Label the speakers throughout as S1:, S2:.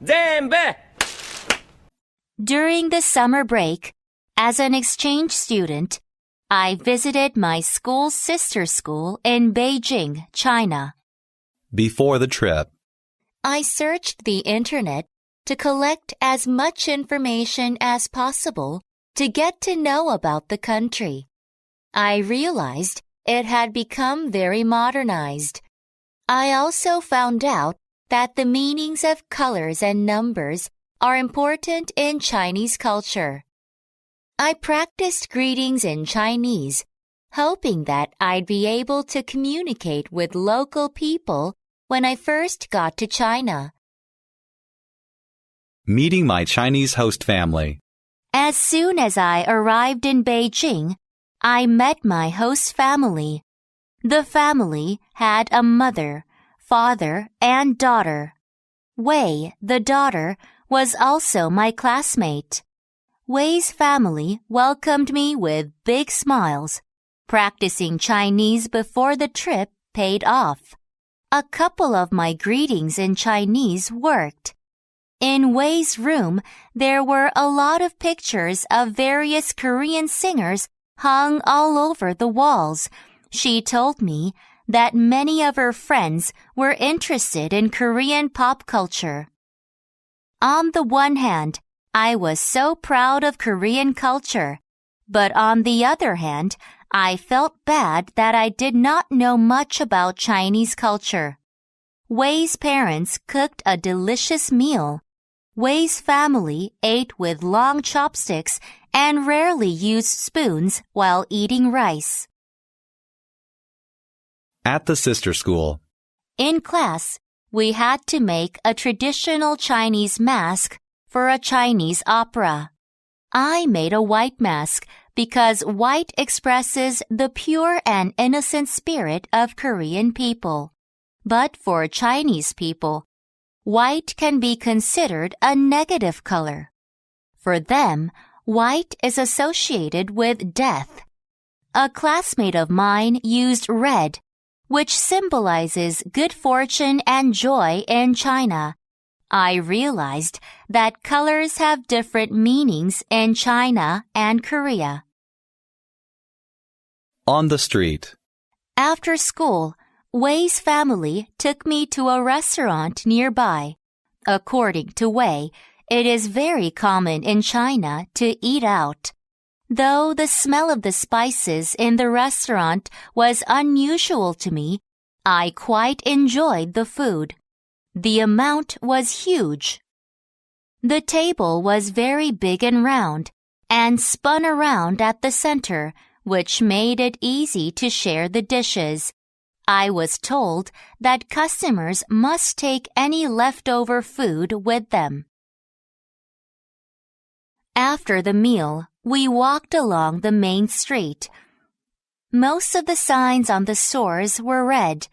S1: 全部
S2: During the summer break, as an exchange student, I visited my school's sister school in Beijing, China.
S3: Before the trip,
S2: I searched the internet to collect as much information as possible to get to know about the country. I realized it had become very modernized. I also found out that the meanings of colors and numbers are important in Chinese culture. I practiced greetings in Chinese, hoping that I'd be able to communicate with local people when I first got to China.
S3: meeting my Chinese host family.
S2: As soon as I arrived in Beijing, I met my host family. The family had a mother, father, and daughter. Wei, the daughter, was also my classmate. Wei's family welcomed me with big smiles. Practicing Chinese before the trip paid off. A couple of my greetings in Chinese worked. In Wei's room, there were a lot of pictures of various Korean singers hung all over the walls. She told me that many of her friends were interested in Korean pop culture. On the one hand, I was so proud of Korean culture, but on the other hand, I felt bad that I did not know much about Chinese culture. Wei's parents cooked a delicious meal. Wei's family ate with long chopsticks and rarely used spoons while eating rice.
S3: At the sister school,
S2: In class, we had to make a traditional Chinese mask for a Chinese opera. I made a white mask because white expresses the pure and innocent spirit of Korean people. But for Chinese people, white can be considered a negative color. For them, white is associated with death. A classmate of mine used red, which symbolizes good fortune and joy in China. I realized that colors have different meanings in China and Korea.
S3: on the street,
S2: After school, Wei's family took me to a restaurant nearby. According to Wei, it is very common in China to eat out. Though the smell of the spices in the restaurant was unusual to me, I quite enjoyed the food. The amount was huge. The table was very big and round, and spun around at the center, which made it easy to share the dishes. I was told that customers must take any leftover food with them. After the meal, we walked along the main street. Most of the signs on the stores were red.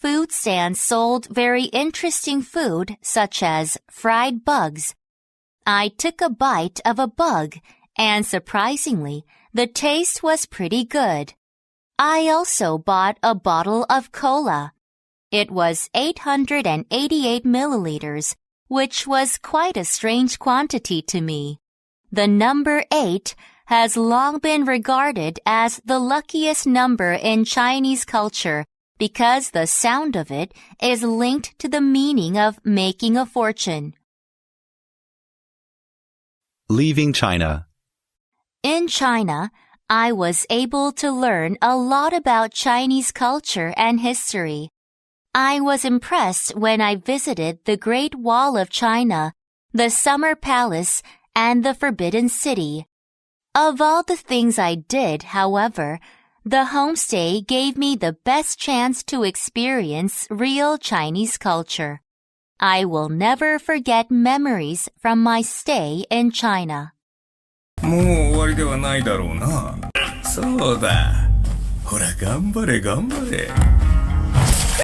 S2: Food stands sold very interesting food such as fried bugs. I took a bite of a bug, and surprisingly, the taste was pretty good. I also bought a bottle of cola. It was 888 milliliters, which was quite a strange quantity to me. The number 8 has long been regarded as the luckiest number in Chinese culture because the sound of it is linked to the meaning of making a fortune.
S3: leaving China,
S2: In China, I was able to learn a lot about Chinese culture and history. I was impressed when I visited the Great Wall of China, the Summer Palace, and the Forbidden City. Of all the things I did, however, the homestay gave me the best chance to experience real Chinese culture. I will never forget memories from my stay in China.
S4: もう終わりではないだろうな。そうだ。ほら頑張れ頑張れ。